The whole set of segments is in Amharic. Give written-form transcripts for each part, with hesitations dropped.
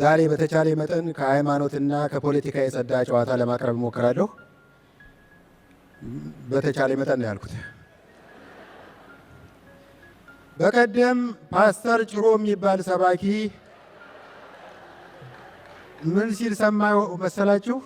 ዛሬ በተቻለ መጠን ከሃይማኖትና ከፖለቲካ የጸዳ ጨዋታ ለማቅረብ እሞክራለሁ። በተቻለ መጠን ነው ያልኩት። በቀደም ፓስተር ጭሮ የሚባል ሰባኪ ምን ሲል ሰማሁ መሰላችሁ?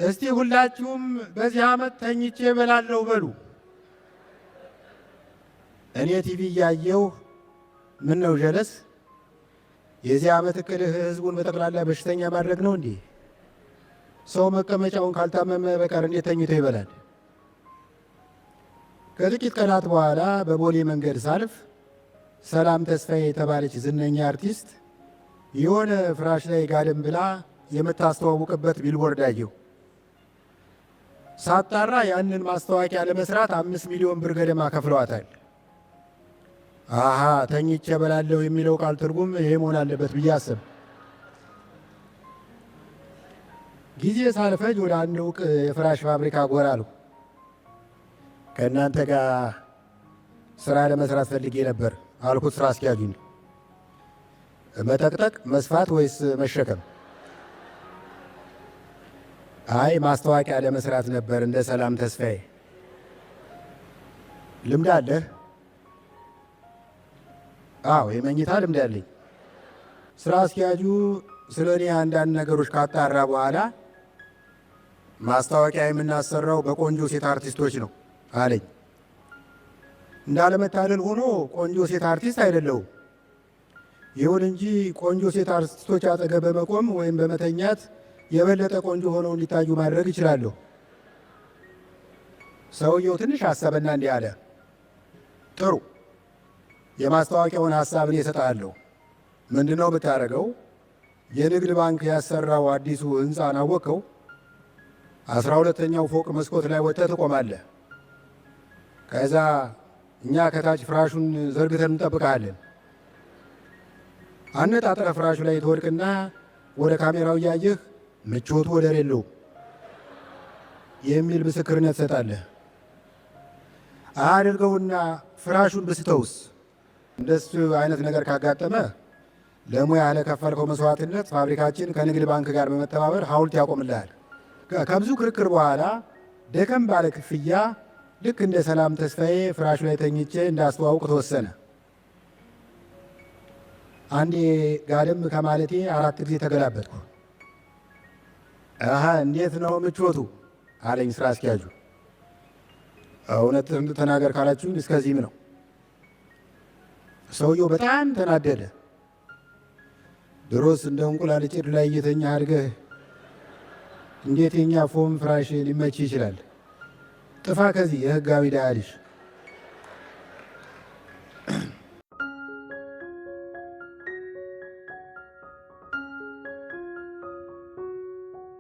እስቲ ሁላችሁም በዚህ ዓመት ተኝቼ እበላለሁ በሉ። እኔ ቲቪ እያየሁ ምን ነው ጀለስ፣ የዚህ ዓመት እቅድህ ህዝቡን በጠቅላላ በሽተኛ ማድረግ ነው እንዴ? ሰው መቀመጫውን ካልታመመ በቀር እንዴት ተኝቶ ይበላል? ከጥቂት ቀናት በኋላ በቦሌ መንገድ ሳልፍ ሰላም ተስፋዬ የተባለች ዝነኛ አርቲስት የሆነ ፍራሽ ላይ ጋደም ብላ የምታስተዋውቅበት ቢልቦርድ አየሁ። ሳጣራ ያንን ማስታወቂያ ለመስራት 5 ሚሊዮን ብር ገደማ ከፍለዋታል። አሃ ተኝቼ እበላለሁ የሚለው ቃል ትርጉም ይሄ መሆን አለበት ብዬ አሰብ። ጊዜ ሳልፈጅ ወደ አንድ ዕውቅ የፍራሽ ፋብሪካ ጎራ አልኩ። ከእናንተ ጋር ስራ ለመስራት ፈልጌ ነበር አልኩት ስራ አስኪያጁን። መጠቅጠቅ፣ መስፋት ወይስ መሸከም? አይ ማስታወቂያ ለመስራት ነበር እንደ ሰላም ተስፋዬ። ልምድ አለህ? አዎ የመኝታ ልምድ አለኝ። ስራ አስኪያጁ ስለ እኔ አንዳንድ ነገሮች ካጣራ በኋላ ማስታወቂያ የምናሰራው በቆንጆ ሴት አርቲስቶች ነው አለኝ። እንዳለመታደል ሆኖ ቆንጆ ሴት አርቲስት አይደለሁም። ይሁን እንጂ ቆንጆ ሴት አርቲስቶች አጠገብ በመቆም ወይም በመተኛት የበለጠ ቆንጆ ሆነው እንዲታዩ ማድረግ ይችላለሁ። ሰውየው ትንሽ አሰበና እንዲህ አለ፣ ጥሩ የማስታወቂያውን ሐሳብ እኔ እሰጥሃለሁ። ምንድነው ብታደርገው? የንግድ ባንክ ያሰራው አዲሱ ህንፃን አወቀው? 12ኛው ፎቅ መስኮት ላይ ወጥተህ ትቆማለህ። ከዛ እኛ ከታች ፍራሹን ዘርግተን እንጠብቅሃለን። አነጣጥረ ፍራሹ ላይ ትወድቅና ወደ ካሜራው እያየህ ምቾቱ ወደር የለውም የሚል ምስክርነት ትሰጣለህ። አድርገውና ፍራሹን ብስተውስ? እንደሱ አይነት ነገር ካጋጠመ ለሙያ ለከፈልከው መስዋዕትነት ፋብሪካችን ከንግድ ባንክ ጋር በመተባበር ሐውልት ያቆምልሃል። ከብዙ ክርክር በኋላ ደከም ባለ ክፍያ ልክ እንደ ሰላም ተስፋዬ ፍራሹ ላይ ተኝቼ እንዳስተዋውቅ ተወሰነ። አንዴ ጋደም ከማለቴ 4 ጊዜ ተገላበጥኩ። አሃ እንዴት ነው ምቾቱ አለኝ ስራ አስኪያጁ። እውነት ተናገር ካላችሁን እስከዚህም ነው። ሰውየው በጣም ተናደደ። ድሮስ እንደ እንቁላል ጭድ ላይ እየተኛ አድርገህ እንዴት የኛ ፎም ፍራሽ ሊመች ይችላል? ጥፋ ከዚህ የህጋዊ ዳያልሽ።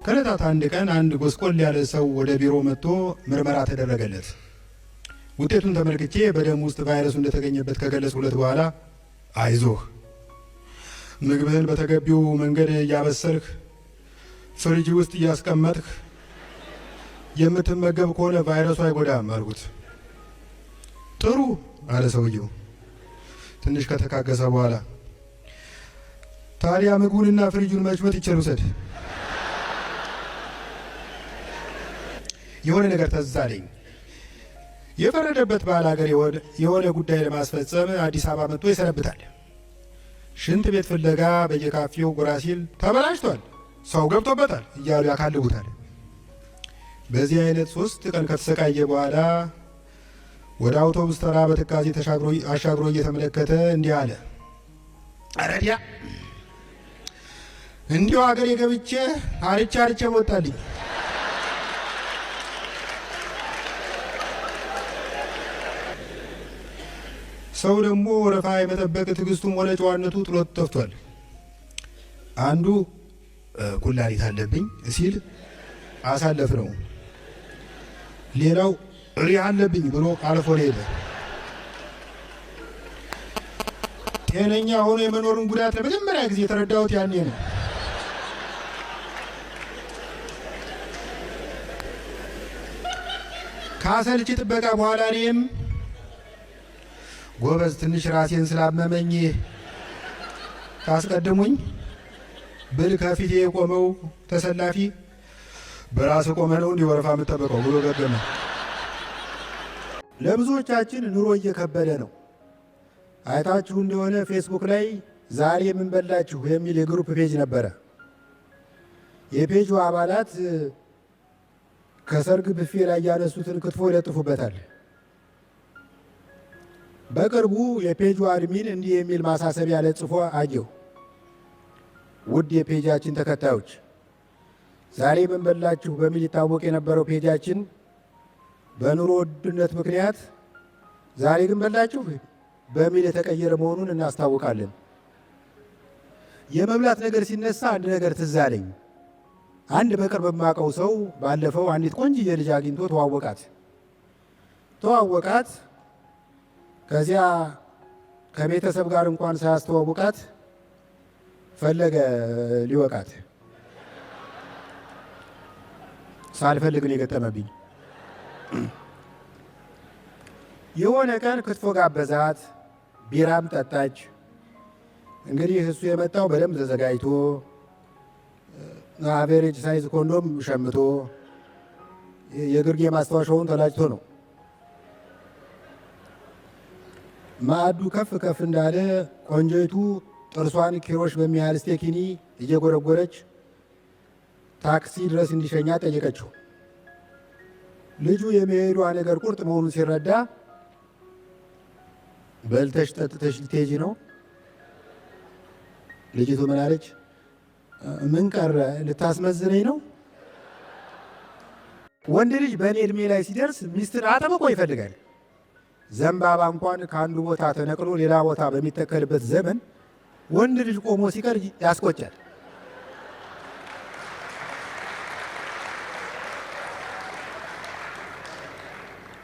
ከዕለታት አንድ ቀን አንድ ጎስቆል ያለ ሰው ወደ ቢሮ መጥቶ ምርመራ ተደረገለት። ውጤቱን ተመልክቼ በደም ውስጥ ቫይረሱ እንደተገኘበት ከገለጽኩለት በኋላ አይዞህ፣ ምግብህን በተገቢው መንገድ እያበሰልክ ፍሪጅ ውስጥ እያስቀመጥክ የምትመገብ ከሆነ ቫይረሱ አይጎዳም አልኩት። ጥሩ አለ ሰውየው ትንሽ ከተካገሰ በኋላ። ታዲያ ምግቡንና ፍሪጁን መች ይችል ውሰድ? የሆነ ነገር ትዝ አለኝ። የፈረደበት ባል ሀገር የሆነ ጉዳይ ለማስፈጸም አዲስ አበባ መጥቶ ይሰነብታል። ሽንት ቤት ፍለጋ በየካፌው ጎራ ሲል ተበላሽቷል፣ ሰው ገብቶበታል እያሉ ያካልቡታል። በዚህ አይነት 3 ቀን ከተሰቃየ በኋላ ወደ አውቶቡስ ተራ በትካዜ አሻግሮ እየተመለከተ እንዲህ አለ፣ አረዲያ እንዲሁ ሀገሬ ገብቼ አርቻ ወጣልኝ። ሰው ደግሞ ወረፋ የመጠበቅ ትዕግስቱም ሆነ ጨዋነቱ ጥሎት ጠፍቷል። አንዱ ኩላሊት አለብኝ ሲል አሳለፍ ነው። ሌላው ሪህ አለብኝ ብሎ አልፎ ሄደ። ጤነኛ ሆኖ የመኖርን ጉዳት ለመጀመሪያ ጊዜ የተረዳሁት ያኔ ነው። ከአሰልቺ ጥበቃ በኋላ እኔም ጎበዝ ትንሽ ራሴን ስላመመኝ ታስቀድሙኝ ብል ከፊቴ የቆመው ተሰላፊ በራስ ቆመ ነው እንዲህ ወረፋ የምጠበቀው ብሎ ገገመ። ለብዙዎቻችን ኑሮ እየከበደ ነው። አይታችሁ እንደሆነ ፌስቡክ ላይ ዛሬ ምን በላችሁ የሚል የግሩፕ ፔጅ ነበረ። የፔጁ አባላት ከሰርግ ብፌ ላይ ያነሱትን ክትፎ ይለጥፉበታል። በቅርቡ የፔጁ አድሚን እንዲህ የሚል ማሳሰቢያ ለጥፎ አየሁ። ውድ የፔጃችን ተከታዮች ዛሬ ምን በላችሁ በሚል ይታወቅ የነበረው ፔጃችን በኑሮ ውድነት ምክንያት ዛሬ ግን በላችሁ በሚል የተቀየረ መሆኑን እናስታውቃለን። የመብላት ነገር ሲነሳ አንድ ነገር ትዝ አለኝ። አንድ በቅርብ የማውቀው ሰው ባለፈው አንዲት ቆንጅዬ ልጅ አግኝቶ ተዋወቃት። ከዚያ ከቤተሰብ ጋር እንኳን ሳያስተዋውቃት ፈለገ ሊወቃት። ሳልፈልግ ነው የገጠመብኝ። የሆነ ቀን ክትፎ ጋበዛት፣ ቢራም ጠጣች። እንግዲህ እሱ የመጣው በደንብ ተዘጋጅቶ አቬሬጅ ሳይዝ ኮንዶም ሸምቶ የግርጌ ማስታወሻውን ተላጭቶ ነው። ማዕዱ ከፍ ከፍ እንዳለ ቆንጆይቱ ጥርሷን ኪሮሽ በሚያህል ስቴኪኒ እየጎረጎረች ታክሲ ድረስ እንዲሸኛ ጠየቀችው። ልጁ የመሄዷ ነገር ቁርጥ መሆኑን ሲረዳ በልተሽ ጠጥተሽ ልትሄጂ ነው? ልጅቱ ምን አለች? ምን ቀረ ልታስመዝነኝ ነው? ወንድ ልጅ በእኔ ዕድሜ ላይ ሲደርስ ሚስትን አጠብቆ ይፈልጋል። ዘንባባ እንኳን ከአንዱ ቦታ ተነቅሎ ሌላ ቦታ በሚተከልበት ዘመን ወንድ ልጅ ቆሞ ሲቀር ያስቆጫል።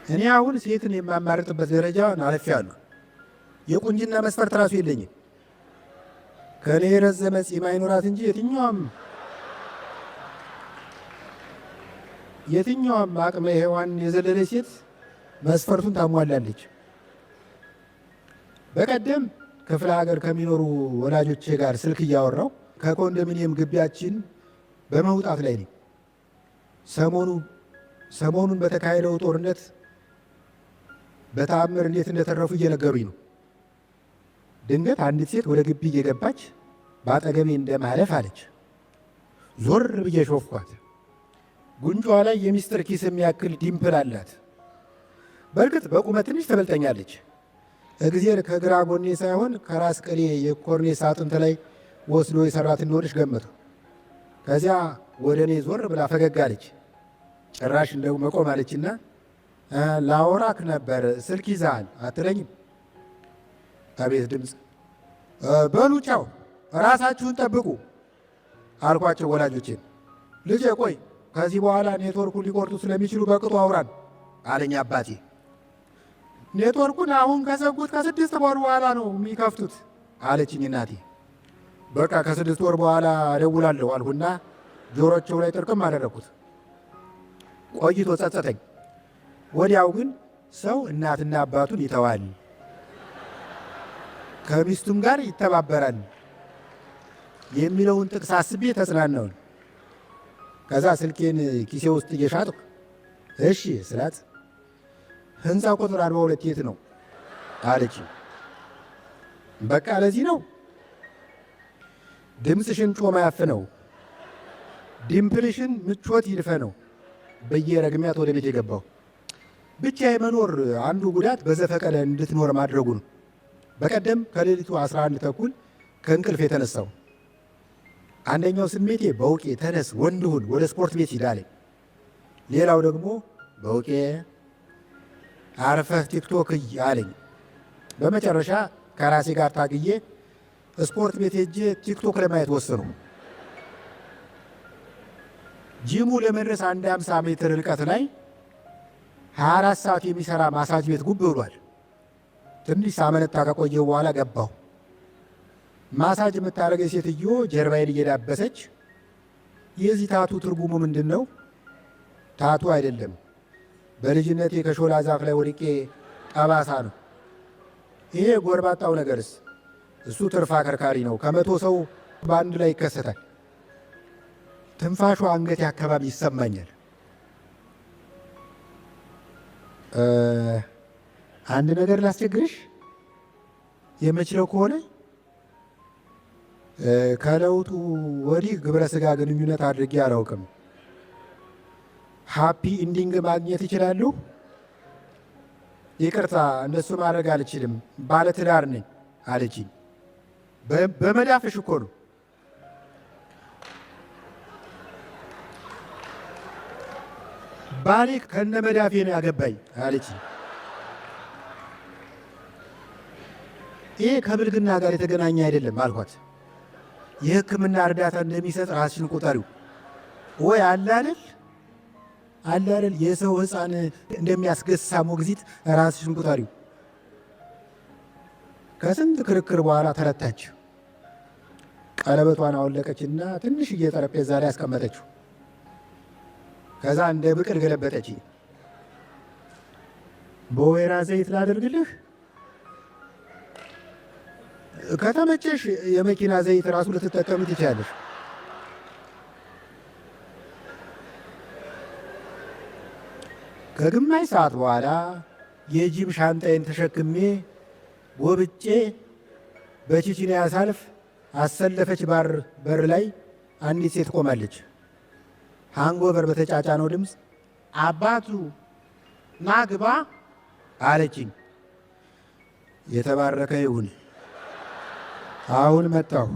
እኔ አሁን ሴትን የማማርጥበት ደረጃ አልፌያለሁ። የቁንጅና መስፈርት ራሱ የለኝም። ከእኔ የረዘመ ጺም አይኖራት እንጂ የትኛውም አቅመ ሔዋን የዘለለች ሴት መስፈርቱን ታሟላለች። በቀደም ክፍለ ሀገር ከሚኖሩ ወላጆቼ ጋር ስልክ እያወራው ከኮንዶሚኒየም ግቢያችን በመውጣት ላይ ነኝ። ሰሞኑን በተካሄደው ጦርነት በተአምር እንዴት እንደተረፉ እየነገሩኝ ነው። ድንገት አንዲት ሴት ወደ ግቢ እየገባች በአጠገቤ እንደማለፍ አለች። ዞር ብዬ ሾፍኳት። ጉንጯ ላይ የሚስጥር ኪስ የሚያክል ዲምፕል አላት። በእርግጥ በቁመት ትንሽ ትበልጠኛለች። እግዜር ከግራ ጎኔ ሳይሆን ከራስ ቅሌ የኮርኔስ አጥንት ላይ ወስዶ የሰራት እንደሆነች ገመቱ። ከዚያ ወደ እኔ ዞር ብላ ፈገግ አለች። ጭራሽ እንደው መቆም አለችና ላወራክ ነበር ስልክ ይዛሃል አትለኝም? አቤት ድምፅ። በሉ ቻው፣ ራሳችሁን ጠብቁ አልኳቸው ወላጆቼን። ልጄ ቆይ ከዚህ በኋላ ኔትወርኩን ሊቆርጡ ስለሚችሉ በቅጡ አውራን አለኝ አባቴ። ኔትወርኩን አሁን ከዘጉት ከ6 ወር በኋላ ነው የሚከፍቱት አለችኝ እናቴ። በቃ ከ6 ወር በኋላ እደውላለሁ አልሁና ጆሮቸው ላይ ጥርቅም አደረኩት። ቆይቶ ጸጸተኝ። ወዲያው ግን ሰው እናትና አባቱን ይተዋል፣ ከሚስቱም ጋር ይተባበራል የሚለውን ጥቅስ አስቤ ተጽናናውን። ከዛ ስልኬን ኪሴ ውስጥ እየሻጥኩ እሺ ስላት ህንፃ ቁጥር 42 የት ነው አለች። በቃ ለዚህ ነው ድምፅሽን ጮማ ያፍነው፣ ዲምፕልሽን ምቾት ይድፈነው በየረግሚያት ወደ ቤት የገባው። ብቻ የመኖር አንዱ ጉዳት በዘፈቀደ እንድትኖር ማድረጉ ነው። በቀደም ከሌሊቱ 11 ተኩል ከእንቅልፍ የተነሳው አንደኛው ስሜቴ በውቄ ተነስ ወንድ ሁን ወደ ስፖርት ቤት ሂድ አለኝ። ሌላው ደግሞ በውቄ አርፈህ ቲክቶክ አለኝ። በመጨረሻ ከራሴ ጋር ታግዬ ስፖርት ቤት ሄጄ ቲክቶክ ለማየት ወሰኑ። ጂሙ ለመድረስ 150 ሜትር ርቀት ላይ 24 ሰዓት የሚሰራ ማሳጅ ቤት ጉብ ብሏል። ትንሽ ሳመነታ ከቆየሁ በኋላ ገባሁ። ማሳጅ የምታደርገ ሴትዮ ጀርባዬን እየዳበሰች የዚህ ታቱ ትርጉሙ ምንድን ነው? ታቱ አይደለም፣ በልጅነቴ ከሾላ ዛፍ ላይ ወድቄ ጠባሳ ነው። ይሄ ጎርባጣው ነገርስ እሱ ትርፍ አከርካሪ ነው። ከ100 ሰው በአንድ ላይ ይከሰታል። ትንፋሹ አንገቴ አካባቢ ይሰማኛል። አንድ ነገር ላስቸግርሽ የምችለው ከሆነ ከለውጡ ወዲህ ግብረ ስጋ ግንኙነት አድርጌ አላውቅም። ሃፒ ኢንዲንግ ማግኘት ይችላሉ? ይቅርታ እንደሱ ማድረግ አልችልም፣ ባለትዳር ነኝ አለችኝ። በመዳፍሽ እኮ ነው። ባሌ ከነ መዳፌ ነው ያገባኝ አለችኝ። ይሄ ከብልግና ጋር የተገናኘ አይደለም አልኳት። የሕክምና እርዳታ እንደሚሰጥ ራስሽን ቁጠሪው። ወይ አላደል የሰው ሕፃን እንደሚያስገሳ ሞግዚት ራስሽን ቁጠሪው። ከስንት ክርክር በኋላ ተረታች። ቀለበቷን አወለቀችና ትንሽዬ ጠረጴዛ ላይ አስቀመጠችው። ከዛ እንደ ብቅል ገለበጠች። በወይራ ዘይት ላደርግልህ? ከተመቸሽ የመኪና ዘይት ራሱ ልትጠቀሚ ትችላለሽ። ከግማሽ ሰዓት በኋላ የጂም ሻንጣዬን ተሸክሜ ወብጬ በቺቺኒያ ሳልፍ አሰለፈች በር ላይ አንዲት ሴት ቆማለች። ሃንጎቨር በተጫጫነው ድምፅ አባቱ ናግባ አለችኝ። የተባረከ ይሁን። አሁን መጣሁ።